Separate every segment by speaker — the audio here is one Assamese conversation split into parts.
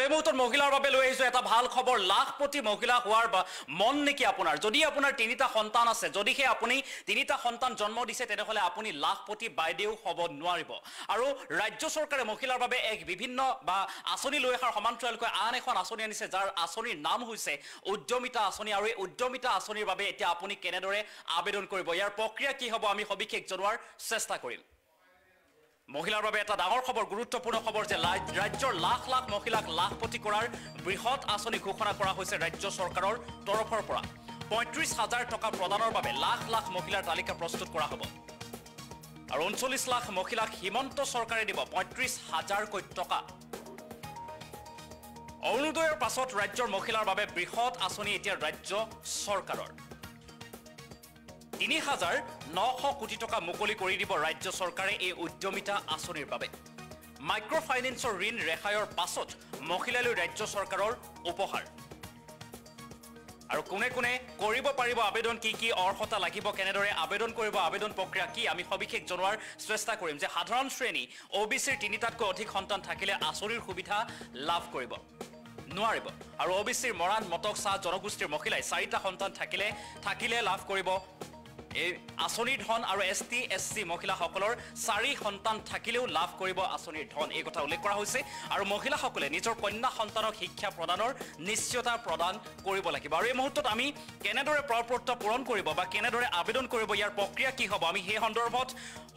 Speaker 1: এই মুহূৰ্তত মহিলাৰ বাবে লৈ আহিছো এটা ভাল খবৰ লাখপতি মহিলা হোৱাৰ মন নেকি আপোনাৰ যদি আপোনাৰ তিনিটা সন্তান আছে যদিহে আপুনি তিনিটা সন্তান জন্ম দিছে তেনেহলে আপুনি লাখপতি বাইদেউ হ'ব নোৱাৰিব আৰু ৰাজ্য চৰকাৰে মহিলাৰ বাবে এক বিভিন্ন বা আঁচনি লৈ অহাৰ সমান্তৰালকৈ আন এখন আঁচনি আনিছে যাৰ আঁচনিৰ নাম হৈছে উদ্যমিতা আঁচনি আৰু এই উদ্যমিতা আঁচনিৰ বাবে এতিয়া আপুনি কেনেদৰে আবেদন কৰিব ইয়াৰ প্ৰক্ৰিয়া কি হ'ব আমি সবিশেষ জনোৱাৰ চেষ্টা কৰিম মহিলাৰ বাবে এটা ডাঙৰ খবৰ গুৰুত্বপূৰ্ণ খবৰ যে ৰাজ্যৰ লাখ লাখ মহিলাক লাখপতি কৰাৰ বৃহৎ আঁচনি ঘোষণা কৰা হৈছে ৰাজ্য চৰকাৰৰ তৰফৰ পৰা ৩৫,০০০ টকা প্ৰদানৰ বাবে লাখ লাখ মহিলাৰ তালিকা প্ৰস্তুত কৰা হ'ব আৰু ৩৯ লাখ মহিলাক হিমন্ত চৰকাৰে দিব ৩৫,০০০ টকা অৰুণোদয়ৰ পাছত ৰাজ্যৰ মহিলাৰ বাবে বৃহৎ আঁচনি এতিয়া ৰাজ্য চৰকাৰৰ ৩,৯০০ কোটি টকা মুকলি কৰি দিব ৰাজ্য চৰকাৰে এই উদ্যমিতা আঁচনিৰ বাবে মাইক্ৰ ফাইনেন্সৰ ঋণ ৰেহাইৰ পাছত মহিলালৈ ৰাজ্য চৰকাৰৰ উপহাৰ আৰু কোনে কোনে কৰিব পাৰিব আবেদন কি অৰ্হতা লাগিব কেনেদৰে আবেদন কৰিব আবেদন প্ৰক্ৰিয়া কি আমি সবিশেষ জনোৱাৰ চেষ্টা কৰিম যে সাধাৰণ শ্ৰেণী OBCৰ তিনিটাতকৈ অধিক সন্তান থাকিলে আঁচনিৰ সুবিধা লাভ কৰিব নোৱাৰিব আৰু OBCৰ মৰাণ মটক চাহ জনগোষ্ঠীৰ মহিলাই 4টা সন্তান থাকিলে লাভ কৰিব এই আঁচনিৰ ধন আৰু ST SC মহিলাসকলৰ 4 সন্তান থাকিলেও লাভ কৰিব আঁচনিৰ ধন এই কথা উল্লেখ কৰা হৈছে আৰু মহিলাসকলে নিজৰ কন্যা সন্তানক শিক্ষা প্ৰদানৰ নিশ্চয়তা প্ৰদান কৰিব লাগিব আৰু এই মুহূৰ্তত আমি কেনেদৰে প্ৰপত্ৰ পূৰণ কৰিব বা কেনেদৰে আবেদন কৰিব ইয়াৰ প্ৰক্ৰিয়া কি হ'ব আমি সেই সন্দৰ্ভত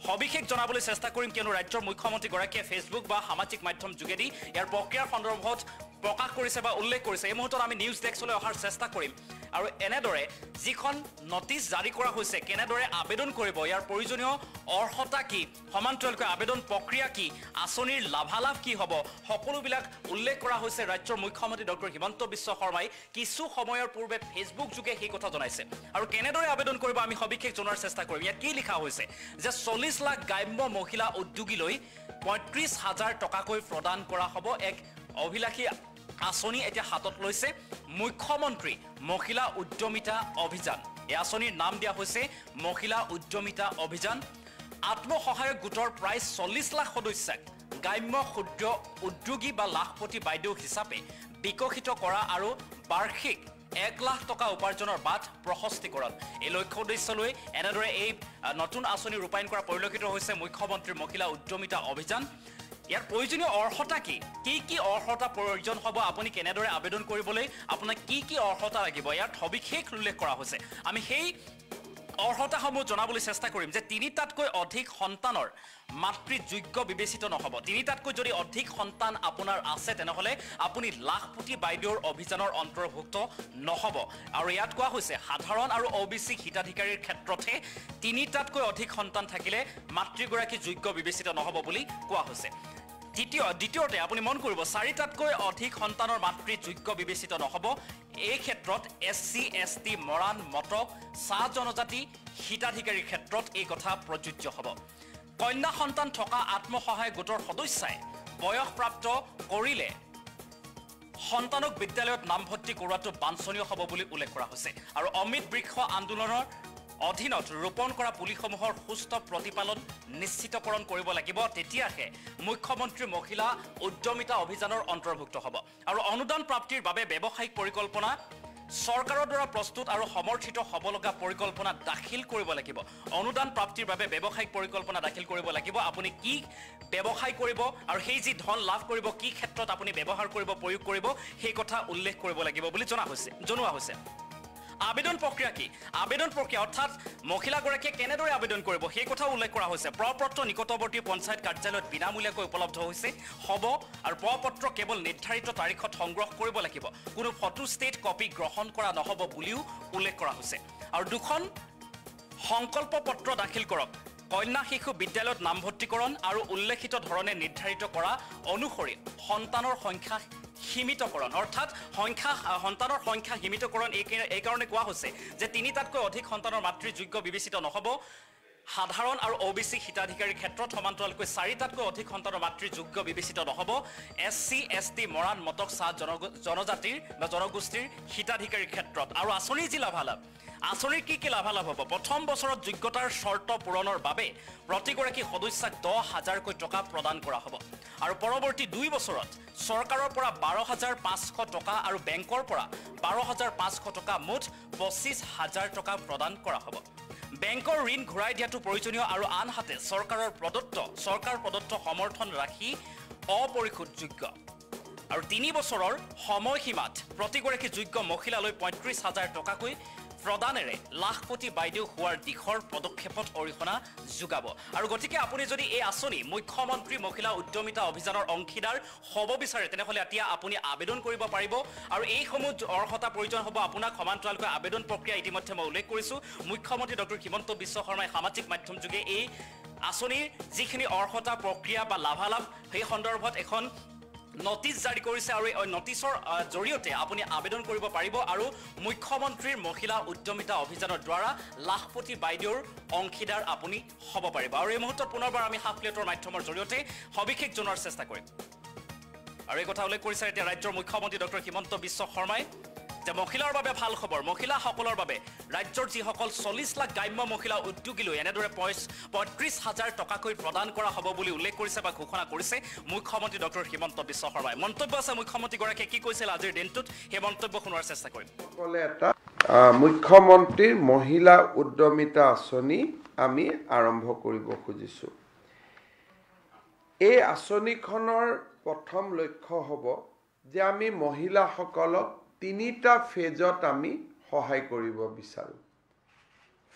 Speaker 1: সবিশেষ জনাবলৈ চেষ্টা কৰিম কিয়নো ৰাজ্যৰ মুখ্যমন্ত্ৰী গৰাকীয়ে ফেচবুক বা সামাজিক মাধ্যম যোগেদি ইয়াৰ প্ৰক্ৰিয়াৰ সন্দৰ্ভত প্ৰকাশ কৰিছে বা উল্লেখ কৰিছে এই মুহূৰ্তত আমি নিউজ ডেস্কলৈ অহাৰ চেষ্টা কৰিম আৰু এনেদৰে যিখন নটিচ জাৰি কৰা হৈছে কেনেদৰে আবেদন কৰিব ইয়াৰ প্ৰয়োজনীয় অৰ্হতা কি সমান্তৰালকৈ আবেদন প্ৰক্ৰিয়া কি আঁচনিৰ লাভালাভ কি হ'ব সকলোবিলাক উল্লেখ কৰা হৈছে ৰাজ্যৰ মুখ্যমন্ত্ৰী ডক্টৰ হিমন্ত বিশ্ব শৰ্মাই কিছু সময়ৰ পূৰ্বে ফেচবুক যোগে সেই কথা জনাইছে আৰু কেনেদৰে আবেদন কৰিব আমি সবিশেষ জনাৰ চেষ্টা কৰিম ইয়াত কি লিখা হৈছে যে 40 লাখ গ্ৰাম্য মহিলা উদ্যোগীলৈ ৩৫,০০০ টকাকৈ প্ৰদান কৰা হ'ব এক অভিলাষী আঁচনি এতিয়া হাতত লৈছে মুখ্যমন্ত্ৰী মহিলা উদ্যমিতা অভিযান এই আঁচনিৰ নাম দিয়া হৈছে মহিলা উদ্যমিতা অভিযান আত্মসহায়ক গোটৰ প্ৰায় 40 লাখ সদস্যক গ্ৰাম্য ক্ষুদ্ৰ উদ্যোগী বা লাখপতি বাইদেউ হিচাপে বিকশিত কৰা আৰু বাৰ্ষিক 1 লাখ টকা উপাৰ্জনৰ বাট প্ৰশস্তিকৰণ এই লক্ষ্য উদ্দেশ্যলৈ এনেদৰে এই নতুন আঁচনি ৰূপায়ণ কৰা পৰিলক্ষিত হৈছে মুখ্যমন্ত্ৰীৰ মহিলা উদ্যমিতা অভিযান ইয়াৰ প্ৰয়োজনীয় অৰ্হতা কি অৰ্হতা প্ৰয়োজন হ'ব আপুনি কেনেদৰে আবেদন কৰিবলৈ আপোনাক কি অৰ্হতা লাগিব ইয়াত সবিশেষ উল্লেখ কৰা হৈছে আমি সেই অৰ্হতাসমূহ জনাবলৈ চেষ্টা কৰিম যে তিনিটাতকৈ অধিক সন্তানৰ মাতৃযোগ্য বিবেচিত নহ'ব তিনিটাতকৈ যদি অধিক সন্তান আপোনাৰ আছে তেনেহ'লে আপুনি লাখপতি বাইদেউৰ অভিযানৰ অন্তৰ্ভুক্ত নহ'ব আৰু ইয়াত কোৱা হৈছে সাধাৰণ আৰু OBC হিতাধিকাৰীৰ ক্ষেত্ৰতহে তিনিটাতকৈ অধিক সন্তান থাকিলে মাতৃগৰাকী যোগ্য বিবেচিত নহ'ব বুলি কোৱা হৈছে দ্বিতীয়তে আপুনি মন কৰিব 4টাতকৈ অধিক সন্তানৰ মাতৃ যোগ্য বিবেচিত নহ'ব এই ক্ষেত্ৰত SC ST মৰাণ মটক চাহ জনজাতি হিতাধিকাৰীৰ ক্ষেত্ৰত এই কথা প্ৰযোজ্য হ'ব কন্যা সন্তান থকা আত্মসহায়ক গোটৰ সদস্যাই বয়সপ্ৰাপ্ত কৰিলে সন্তানক বিদ্যালয়ত নামভৰ্তি কৰোৱাটো বাঞ্ছনীয় হ'ব বুলি উল্লেখ কৰা হৈছে আৰু অমৃত বৃক্ষ আন্দোলনৰ অধীনত ৰোপণ কৰা পুলিসমূহৰ সুস্থ প্ৰতিপালন নিশ্চিতকৰণ কৰিব লাগিব তেতিয়াহে মুখ্যমন্ত্ৰী মহিলা উদ্যমিতা অভিযানৰ অন্তৰ্ভুক্ত হ'ব আৰু অনুদান প্ৰাপ্তিৰ বাবে ব্যৱসায়িক পৰিকল্পনা চৰকাৰৰ দ্বাৰা প্ৰস্তুত আৰু সমৰ্থিত হ'ব লগা পৰিকল্পনা দাখিল কৰিব লাগিব অনুদান প্ৰাপ্তিৰ বাবে ব্যৱসায়িক পৰিকল্পনা দাখিল কৰিব লাগিব আপুনি কি ব্যৱসায় কৰিব আৰু সেই যি ধন লাভ কৰিব কি ক্ষেত্ৰত আপুনি ব্যৱহাৰ কৰিব প্ৰয়োগ কৰিব সেই কথা উল্লেখ কৰিব লাগিব বুলি জনোৱা হৈছে আবেদন প্ৰক্ৰিয়া কি আবেদন প্ৰক্ৰিয়া অৰ্থাৎ মহিলাগৰাকীয়ে কেনেদৰে আবেদন কৰিব সেই কথা উল্লেখ কৰা হৈছে প্ৰপত্ৰ নিকটৱৰ্তী পঞ্চায়ত কাৰ্যালয়ত বিনামূলীয়াকৈ উপলব্ধ হৈছে হ'ব আৰু প্ৰপত্ৰ কেৱল নিৰ্ধাৰিত তাৰিখত সংগ্ৰহ কৰিব লাগিব কোনো ফটো ষ্টেট কপি গ্ৰহণ কৰা নহ'ব বুলিও উল্লেখ কৰা হৈছে আৰু দুখন সংকল্প পত্ৰ দাখিল কৰক কন্যা শিশু বিদ্যালয়ত নামভৰ্তিকৰণ আৰু উল্লেখিত ধৰণে নিৰ্ধাৰিত কৰা অনুসৰি সন্তানৰ সংখ্যা সীমিতকৰণ অৰ্থাৎ সন্তানৰ সংখ্যা সীমিতকৰণ এই কাৰণে কোৱা হৈছে যে তিনিটাতকৈ অধিক সন্তানৰ মাতৃযোগ্য বিবেচিত নহ'ব সাধাৰণ আৰু OBC হিতাধিকাৰীৰ ক্ষেত্ৰত সমান্তৰালকৈ 4টাতকৈ অধিক সন্তানৰ মাতৃযোগ্য বিবেচিত নহ'ব SC ST মৰাণ মটক চাহ জনজাতিৰ বা জনগোষ্ঠীৰ হিতাধিকাৰীৰ ক্ষেত্ৰত আৰু আঁচনিৰ যি লাভালাভ আঁচনিৰ কি লাভালাভ হ'ব? প্ৰথম বছৰত যোগ্যতাৰ চৰ্ত পূৰণৰ বাবে প্ৰতিগৰাকী সদস্যাক 10,000কৈ টকা প্ৰদান কৰা হ'ব আৰু পৰৱৰ্তী 2 বছৰত চৰকাৰৰ পৰা 12,500 টকা আৰু বেংকৰ পৰা 12,500 টকা মুঠ 25,000 টকা প্ৰদান কৰা হ'ব। বেংকৰ ঋণ ঘূৰাই দিয়াটো প্ৰয়োজনীয় আৰু আনহাতে চৰকাৰ প্ৰদত্ত সমৰ্থন ৰাখি অপৰিশোধযোগ্য আৰু 3 বছৰৰ সময়সীমাত প্ৰতিগৰাকী যোগ্য মহিলালৈ 35,000 টকাকৈ প্ৰদানেৰে লাখপতি বাইদেউ হোৱাৰ দিশৰ পদক্ষেপত অৰিহণা যোগাব। আৰু গতিকে আপুনি যদি এই আঁচনি মুখ্যমন্ত্ৰী মহিলা উদ্যমিতা অভিযানৰ অংশীদাৰ হ'ব বিচাৰে তেনেহ'লে এতিয়া আপুনি আবেদন কৰিব পাৰিব আৰু এইসমূহ অৰ্হতা প্ৰয়োজন হ'ব আপোনাক সমান্তৰালকৈ আবেদন প্ৰক্ৰিয়া ইতিমধ্যে মই উল্লেখ কৰিছোঁ। মুখ্যমন্ত্ৰী ডক্টৰ হিমন্ত বিশ্ব শৰ্মাই সামাজিক মাধ্যম যোগে এই আঁচনিৰ যিখিনি অৰ্হতা প্ৰক্ৰিয়া বা লাভালাভ সেই সন্দৰ্ভত এখন নটিচ জাৰি কৰিছে আৰু এই নটিচৰ জৰিয়তে আপুনি আবেদন কৰিব পাৰিব আৰু মুখ্যমন্ত্ৰীৰ মহিলা উদ্যমিতা অভিযানৰ দ্বাৰা লাখপতি বাইদেউৰ অংশীদাৰ আপুনি হ'ব পাৰিব। আৰু এই মুহূৰ্তত পুনৰবাৰ আমি হাফ প্লেটৰ মাধ্যমৰ জৰিয়তে সবিশেষ জনোৱাৰ চেষ্টা কৰিম। আৰু এই কথা উল্লেখ কৰিছে এতিয়া ৰাজ্যৰ মুখ্যমন্ত্ৰী ডক্টৰ হিমন্ত বিশ্ব শৰ্মাই যে মহিলাৰ বাবে ভাল খবৰ, মহিলাসকলৰ বাবে ৰাজ্যৰ যিসকল 40 লাখ গ্ৰাম্য মহিলা উদ্যোগীলৈ এনেদৰে 35,000 টকাকৈ প্ৰদান কৰা হ'ব বুলি উল্লেখ কৰিছে বা ঘোষণা কৰিছে মুখ্যমন্ত্ৰী ডক্টৰ হিমন্ত বিশ্ব শৰ্মাই। মন্তব্য আছে মুখ্যমন্ত্ৰীগৰাকীয়ে কি কৈছিল আজিৰ দিনটোত সেই মন্তব্য শুনোৱাৰ চেষ্টা কৰিম।
Speaker 2: এটা মুখ্যমন্ত্ৰীৰ মহিলা উদ্যমিতা আঁচনি আমি আৰম্ভ কৰিব খুজিছোঁ। এই আঁচনিখনৰ প্ৰথম লক্ষ্য হ'ব যে আমি মহিলাসকলক 3টা ফেজত আমি সহায় কৰিব বিচাৰোঁ।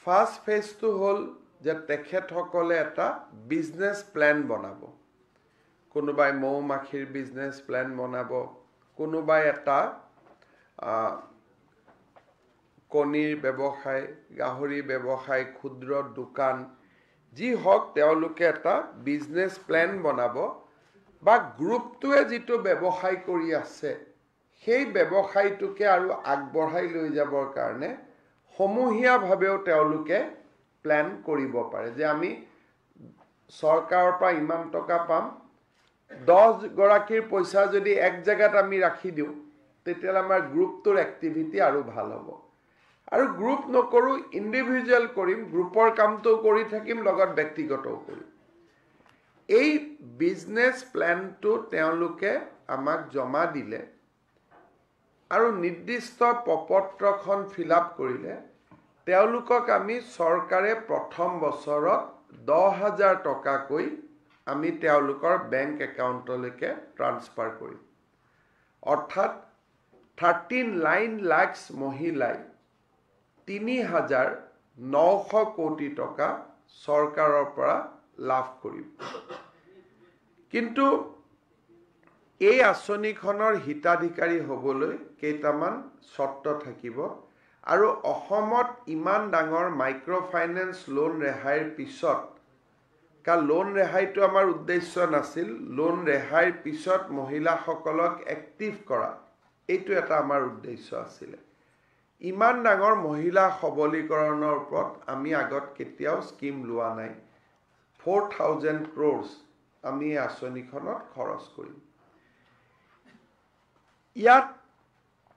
Speaker 2: ফাৰ্ষ্ট ফেজটো হ'ল যে তেখেতসকলে এটা বিজনেছ প্লেন বনাব। কোনোবাই মৌ মাখিৰ বিজনেছ প্লেন বনাব, কোনোবাই এটা কণীৰ ব্যৱসায়, গাহৰি ব্যৱসায়, ক্ষুদ্ৰ দোকান যি হওক তেওঁলোকে এটা বিজনেছ প্লেন বনাব বা গ্ৰুপটোৱে যিটো ব্যৱসায় কৰি আছে সেই ব্যৱসায়টোকে আৰু আগবঢ়াই লৈ যাবৰ কাৰণে সমূহীয়াভাৱেও তেওঁলোকে প্লেন কৰিব পাৰে যে আমি চৰকাৰৰ পৰা ইমান টকা পাম, 10 গৰাকীৰ পইচা যদি এক জেগাত আমি ৰাখি দিওঁ তেতিয়াহ'লে আমাৰ গ্ৰুপটোৰ এক্টিভিটি আৰু ভাল হ'ব। আৰু গ্ৰুপ নকৰোঁ, ইণ্ডিভিজুৱেল কৰিম, গ্ৰুপৰ কামটোও কৰি থাকিম, লগত ব্যক্তিগতও কৰিম। এই বিজনেছ প্লেনটো তেওঁলোকে আমাক জমা দিলে আৰু নিৰ্দিষ্ট প্ৰপত্ৰখন ফিল-আপ কৰিলে তেওঁলোকক আমি চৰকাৰে প্ৰথম বছৰত 10,000 টকাকৈ আমি তেওঁলোকৰ বেংক একাউণ্টলৈকে ট্ৰান্সফাৰ কৰিম। অৰ্থাৎ 39 লাখ মহিলাই 3,900 কোটি টকা চৰকাৰৰ পৰা লাভ কৰিব। কিন্তু এই আঁচনিখনৰ হিতাধিকাৰী হ'বলৈ কেইটামান চৰ্ত থাকিব আৰু অসমত ইমান ডাঙৰ মাইক্ৰ' ফাইনেন্স লোন ৰেহাইৰ পিছত, কাৰণ লোন ৰেহাইটো আমাৰ উদ্দেশ্য নাছিল, লোন ৰেহাইৰ পিছত মহিলাসকলক এক্টিভ কৰা এইটো এটা আমাৰ উদ্দেশ্য আছিলে। ইমান ডাঙৰ মহিলা সবলীকৰণৰ ওপৰত আমি আগত কেতিয়াও স্কিম লোৱা নাই। 4,000 crores আমি এই আঁচনিখনত খৰচ কৰিম। ইয়াত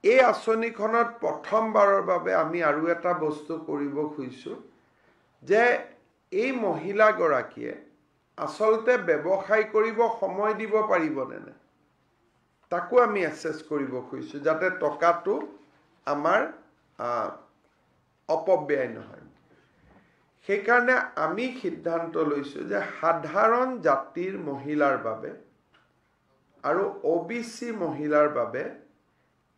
Speaker 2: এই আঁচনিখনত প্ৰথমবাৰৰ বাবে আমি আৰু এটা বস্তু কৰিব খুজিছোঁ যে এই মহিলাগৰাকীয়ে আচলতে ব্যৱসায় কৰিব সময় দিব পাৰিবনে নাই তাকো আমি এছেছ কৰিব খুজিছোঁ, যাতে টকাটো আমাৰ অপব্যয় নহয়। সেইকাৰণে আমি সিদ্ধান্ত লৈছোঁ যে সাধাৰণ জাতিৰ মহিলাৰ বাবে আৰু OBC মহিলাৰ বাবে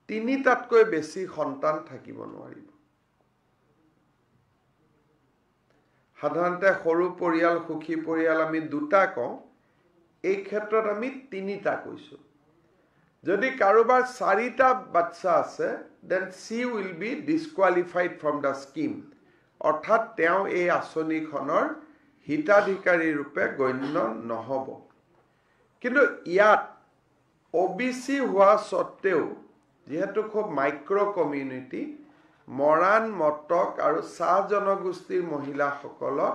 Speaker 2: 3টাতকৈ বেছি সন্তান থাকিব নোৱাৰিব। সাধাৰণতে সৰু পৰিয়াল, সুখী পৰিয়াল আমি 2টা কওঁ, এই ক্ষেত্ৰত আমি 3টা কৈছোঁ। যদি কাৰোবাৰ 4টা বাচ্চা আছে then she will be disqualified from the scheme, অৰ্থাৎ তেওঁ এই আঁচনিখনৰ হিতাধিকাৰী ৰূপে গণ্য নহ'ব। কিন্তু ইয়াত OBC হোৱা স্বত্তেও যিহেতু খুব মাইক্ৰ' কমিউনিটি, মৰাণ, মটক আৰু চাহ জনগোষ্ঠীৰ মহিলাসকলক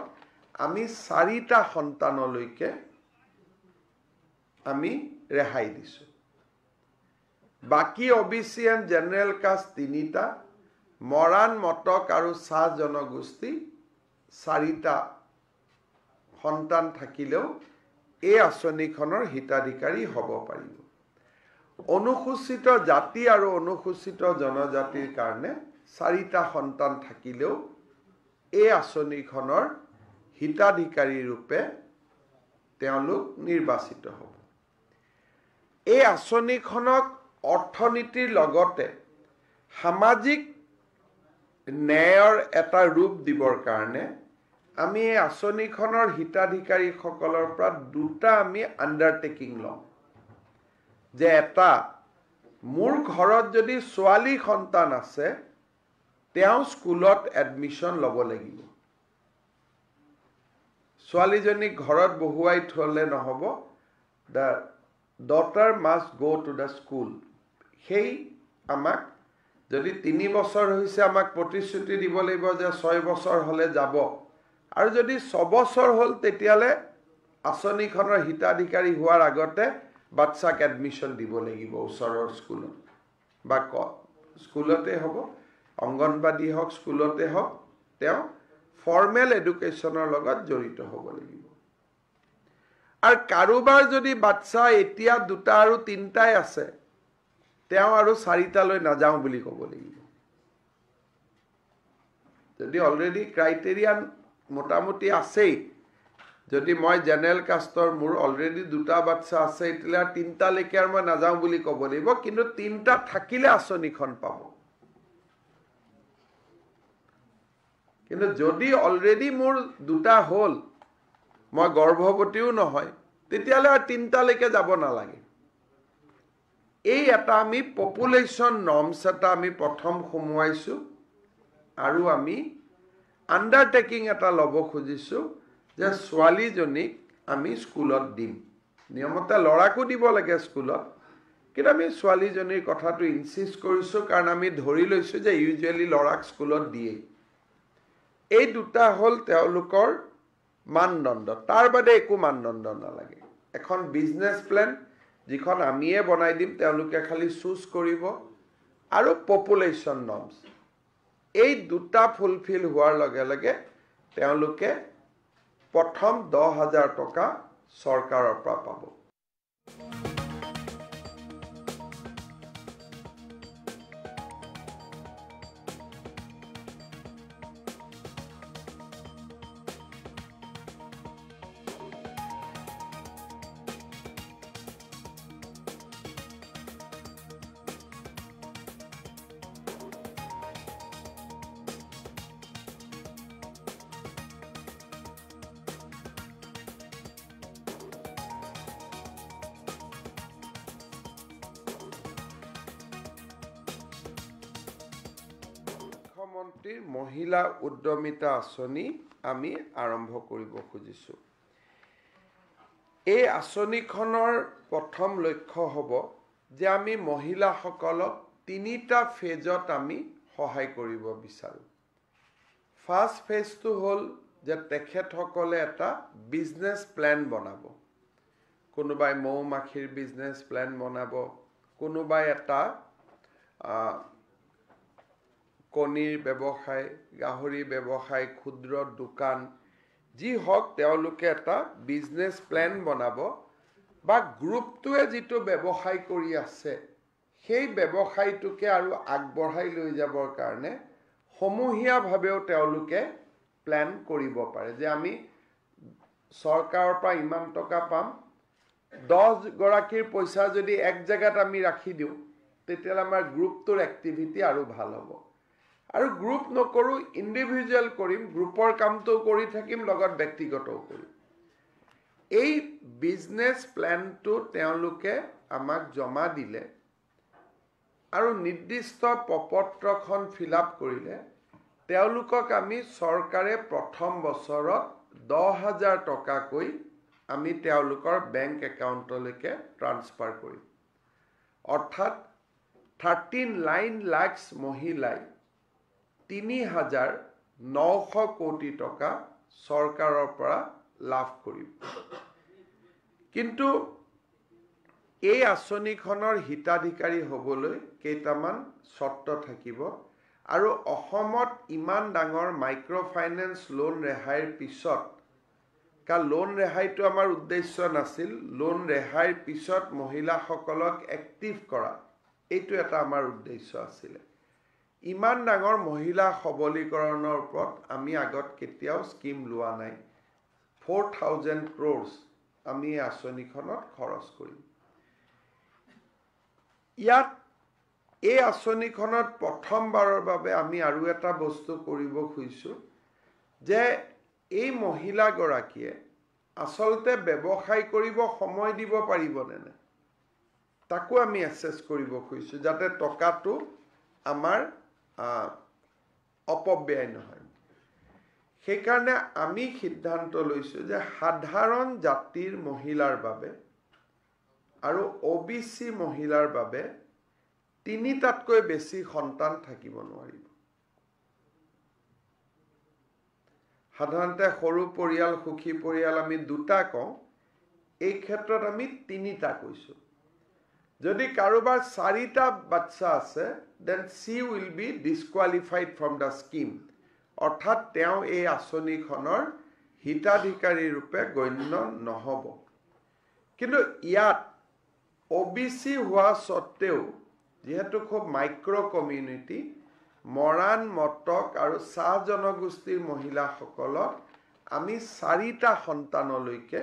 Speaker 2: আমি 4টা সন্তানলৈকে আমি ৰেহাই দিছোঁ। বাকী OBC এণ্ড জেনেৰেল কাষ্ট 3টা, মৰাণ মটক আৰু চাহ জনগোষ্ঠী 4টা সন্তান থাকিলেও এই আঁচনিখনৰ হিতাধিকাৰী হ'ব পাৰিব। অনুসূচিত জাতি আৰু অনুসূচিত জনজাতিৰ কাৰণে 4টা সন্তান থাকিলেও এই আঁচনিখনৰ হিতাধিকাৰী ৰূপে তেওঁলোক নিৰ্বাচিত হ'ব। এই আঁচনিখনক অৰ্থনীতিৰ লগতে সামাজিক ন্যায়ৰ এটা ৰূপ দিবৰ কাৰণে আমি এই আঁচনিখনৰ হিতাধিকাৰীসকলৰ পৰা 2টা আমি আণ্ডাৰটেকিং লওঁ যে এটা মোৰ ঘৰত যদি ছোৱালী সন্তান আছে তেওঁ স্কুলত এডমিশ্যন ল'ব লাগিব। ছোৱালীজনীক ঘৰত বহুৱাই থলে নহ'ব। The daughter must go to the school. সেই আমাক যদি 3 বছৰ হৈছে আমাক প্ৰতিশ্ৰুতি দিব লাগিব যে 6 বছৰ হ'লে যাব, আৰু যদি 6 বছৰ হ'ল তেতিয়ালে আঁচনিখনৰ হিতাধিকাৰী হোৱাৰ আগতে বাচ্চাক এডমিশ্যন দিব লাগিব ওচৰৰ স্কুলত বা স্কুলতে হ'ব, অংগনবাদী হওক, স্কুলতে হওক, তেওঁ ফৰ্মেল এডুকেশ্যনৰ লগত জড়িত হ'ব লাগিব। আৰু কাৰোবাৰ যদি বাচ্চা এতিয়া 2টা আৰু 3টাই আছে তেওঁ আৰু 4টালৈ নাযাওঁ বুলি ক'ব লাগিব। যদি অলৰেডি ক্ৰাইটেৰিয়ান মোটামুটি আছেই, যদি মই জেনেৰেল কাষ্টৰ মোৰ অলৰেডি 2টা বাচ্চা আছে এতিয়া 3টালৈকে আৰু মই নাযাওঁ বুলি ক'ব লাগিব, কিন্তু 3টা থাকিলে আঁচনিখন পাব। কিন্তু যদি অলৰেডি মোৰ 2টা হ'ল, মই গৰ্ভৱতীও নহয়, তেতিয়াহ'লে আৰু 3টালৈকে যাব নালাগে। এই এটা আমি পপুলেশ্যন নৰ্মছ এটা আমি প্ৰথম সোমোৱাইছোঁ, আৰু আমি আণ্ডাৰটেকিং এটা ল'ব খুজিছোঁ যে ছোৱালীজনীক আমি স্কুলত দিম। নিয়মতে ল'ৰাকো দিব লাগে স্কুলত, কিন্তু আমি ছোৱালীজনীৰ কথাটো ইনচিষ্ট কৰিছোঁ কাৰণ আমি ধৰি লৈছোঁ যে ইউজুৱেলি ল'ৰাক স্কুলত দিয়েই। এই 2টা হ'ল তেওঁলোকৰ মানদণ্ড, তাৰ বাদে একো মানদণ্ড নালাগে। এখন বিজনেছ প্লেন যিখন আমিয়ে বনাই দিম, তেওঁলোকে খালি চুজ কৰিব, আৰু পপুলেশ্যন নৰ্মছ। এই 2টা ফুলফিল হোৱাৰ লগে লগে তেওঁলোকে প্ৰথম 10,000 টকা চৰকাৰৰ পৰা পাব। মুখ্যমন্ত্ৰীৰ মহিলা উদ্যমিতা আঁচনি আমি আৰম্ভ কৰিব খুজিছোঁ। এই আঁচনিখনৰ প্ৰথম লক্ষ্য হ'ব যে আমি মহিলাসকলক 3টা ফেজত আমি সহায় কৰিব বিচাৰোঁ। ফাৰ্ষ্ট ফেজটো হ'ল যে তেখেতসকলে এটা বিজনেছ প্লেন বনাব। কোনোবাই মৌ মাখিৰ বিজনেছ প্লেন বনাব, কোনোবাই এটা কণীৰ ব্যৱসায়, গাহৰি ব্যৱসায়, ক্ষুদ্ৰ দোকান, যি হওক তেওঁলোকে এটা বিজনেছ প্লেন বনাব, বা গ্ৰুপটোৱে যিটো ব্যৱসায় কৰি আছে সেই ব্যৱসায়টোকে আৰু আগবঢ়াই লৈ যাবৰ কাৰণে সমূহীয়াভাৱেও তেওঁলোকে প্লেন কৰিব পাৰে যে আমি চৰকাৰৰ পৰা ইমান টকা পাম, 10 গৰাকীৰ পইচা যদি এক জেগাত আমি ৰাখি দিওঁ তেতিয়াহ'লে আমাৰ গ্ৰুপটোৰ এক্টিভিটি আৰু ভাল হ'ব। আৰু গ্ৰুপ নকৰোঁ, ইণ্ডিভিজুৱেল কৰিম, গ্ৰুপৰ কামটো কৰি থাকিম, লগত ব্যক্তিগতও কৰিম। এই বিজনেছ প্লেনটো তেওঁলোকে আমাক জমা দিলে আৰু নিৰ্দিষ্ট প্ৰপত্ৰখন ফিল আপ কৰিলে তেওঁলোকক আমি চৰকাৰে প্ৰথম বছৰত 10,000 টকাকৈ আমি তেওঁলোকৰ বেংক একাউণ্টলৈকে ট্ৰান্সফাৰ কৰিম। অৰ্থাৎ 39 লাখ মহিলাই 3,900 কোটি টকা চৰকাৰৰ পৰা লাভ কৰিব। কিন্তু এই আঁচনিখনৰ হিতাধিকাৰী হ'বলৈ কেইটামান চৰ্ত থাকিব, আৰু অসমত ইমান ডাঙৰ মাইক্ৰ ফাইনেন্স লোন ৰেহাইৰ পিছত কাৰণ লোন ৰেহাইটো আমাৰ উদ্দেশ্য নাছিল লোন ৰেহাইৰ পিছত মহিলাসকলক এক্টিভ কৰা এইটো এটা আমাৰ উদ্দেশ্য আছিল ইমান ডাঙৰ মহিলা সবলীকৰণৰ ওপৰত আমি আগত কেতিয়াও স্কিম লোৱা নাই 4000 crores আমি এই আঁচনিখনত খৰচ কৰিম ইয়াত এই আঁচনিখনত প্ৰথমবাৰৰ বাবে আমি আৰু এটা বস্তু কৰিব খুজিছোঁ যে এই মহিলাগৰাকীয়ে আচলতে ব্যৱসায় কৰিব সময় দিব পাৰিবনে নাই তাকো আমি এছেছ কৰিব খুজিছোঁ যাতে টকাটো আমাৰ অপব্যয় নহয় সেইকাৰণে আমি সিদ্ধান্ত লৈছোঁ যে সাধাৰণ জাতিৰ মহিলাৰ বাবে আৰু OBC মহিলাৰ বাবে তিনিটাতকৈ বেছি সন্তান থাকিব নোৱাৰিব সাধাৰণতে সৰু পৰিয়াল সুখী পৰিয়াল আমি দুটা কওঁ এই ক্ষেত্ৰত আমি তিনিটা কৈছোঁ যদি কাৰোবাৰ চাৰিটা বাচ্চা আছে then she will be disqualified from the scheme অৰ্থাৎ তেওঁ এই আঁচনিখনৰ হিতাধিকাৰী ৰূপে গণ্য নহব কিন্তু ইয়াত OBC হোৱা সত্ত্বেও যেহেতু খুব মাইক্ৰ কমিউনিটি মৰাণ মটক আৰু চাহ জনগোষ্ঠীৰ মহিলাসকলক আমি চাৰিটা সন্তানলৈকে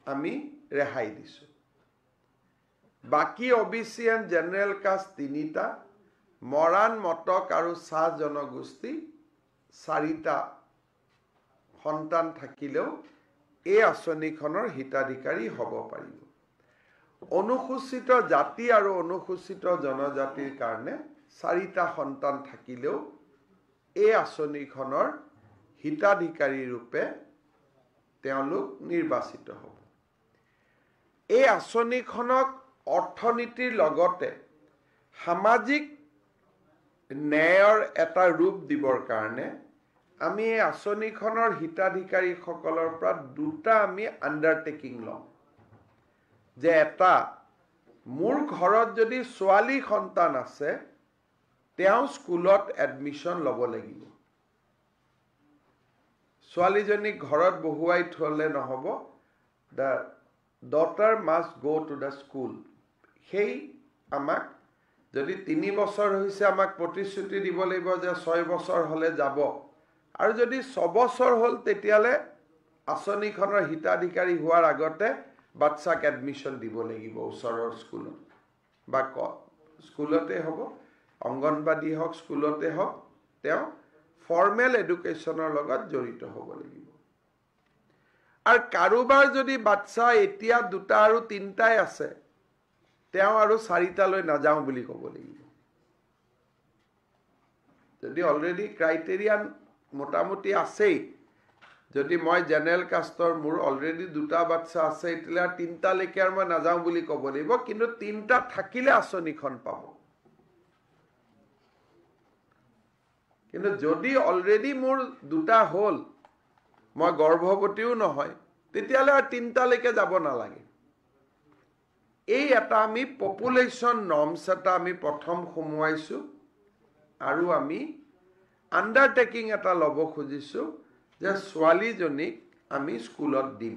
Speaker 2: আমি ৰেহাই দিছোঁ বাকি OBC and জেনাৰেল কাষ্ট তিনিটা মৰাণ মটক আৰু চাহ জনগোষ্ঠী চাৰিটা সন্তান থাকিলেও এই আঁচনিখনৰ হিতাধিকাৰী হ'ব পাৰিব অনুসূচিত জাতি আৰু অনুসূচিত জনজাতিৰ কাৰণে চাৰিটা সন্তান থাকিলেও এই আঁচনিখনৰ হিতাধিকাৰী ৰূপে তেওঁলোক নিৰ্বাচিত হ'ব এই আঁচনিখনক অৰ্থনীতিৰ লগতে সামাজিক ন্যায়ৰ এটা ৰূপ দিবৰ কাৰণে আমি এই আঁচনিখনৰ হিতাধিকাৰীসকলৰ পৰা দুটা আমি আণ্ডাৰটেকিং লওঁ যে এটা মোৰ ঘৰত যদি ছোৱালী সন্তান আছে তেওঁ স্কুলত এডমিশ্যন ল'ব লাগিব ছোৱালীজনীক ঘৰত বহুৱাই থলে নহ'ব the daughter must go to the school সেই আমাক যদি 3 বছৰ হৈছে আমাক প্ৰতিশ্ৰুতি দিব লাগিব যে 6 বছৰ হলে যাব আৰু যদি 6 বছৰ হল তেতিয়ালে আঁচনিখনৰ হিতাধিকাৰী হোৱাৰ আগতে বাচ্চাক এডমিশ্যন দিব লাগিব ওচৰৰ স্কুলত বা স্কুলতে হ'ব অংগনবাদী হওক স্কুলতে হওক তেওঁ ফৰ্মেল এডুকেশ্যনৰ লগত জড়িত হ'ব লাগিব আৰু কাৰোবাৰ যদি বাচ্চা এতিয়া দুটা আৰু তিনটাই আছে তেওঁ আৰু চাৰিটালৈ নাযাওঁ বুলি ক'ব লাগিব যদি অলৰেডি ক্ৰাইটেৰিয়া মোটামুটি আছেই যদি মই জেনাৰেল কাষ্টৰ মোৰ অলৰেডি দুটা বাচ্চা আছে এতিয়া তিনটালৈকে আৰু মই নাযাওঁ বুলি ক'ব লাগিব কিন্তু তিনটা থাকিলে আঁচনিখন পাব কিন্তু যদি অলৰেডি মোৰ দুটা হ'ল মই গৰ্ভৱতীও নহয় তেতিয়ালে আৰু তিনটালৈকে যাব নালাগে এই এটা আমি পপুলেশ্যন নৰ্মছ এটা আমি প্ৰথম সোমোৱাইছোঁ আৰু আমি আণ্ডাৰটেকিং এটা ল'ব খুজিছোঁ যে ছোৱালীজনীক আমি স্কুলত দিম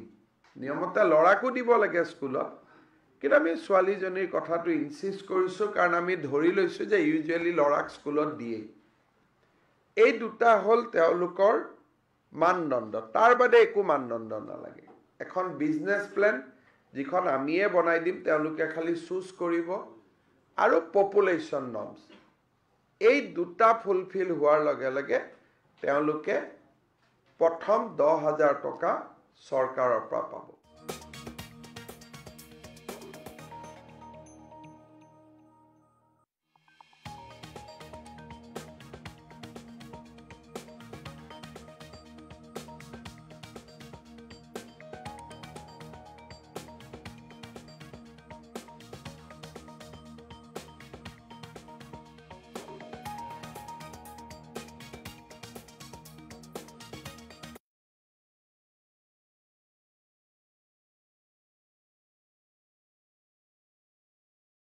Speaker 2: নিয়মতে ল'ৰাকো দিব লাগে স্কুলত কিন্তু আমি ছোৱালীজনীৰ কথাটো ইনচিষ্ট কৰিছোঁ কাৰণ আমি ধৰি লৈছোঁ যে ইউজুৱেলি ল'ৰাক স্কুলত দিয়ে এই দুটা হ'ল তেওঁলোকৰ মানদণ্ড তাৰ বাদে একো মানদণ্ড নালাগে এখন বিজনেছ প্লেন যিখন আমিয়ে বনাই দিম তেওঁলোকে খালি চুজ কৰিব আৰু পপুলেশ্যন নৰ্মছ এই দুটা ফুলফিল হোৱাৰ লগে লগে তেওঁলোকে প্ৰথম 10,000 টকা চৰকাৰৰ পৰা পাব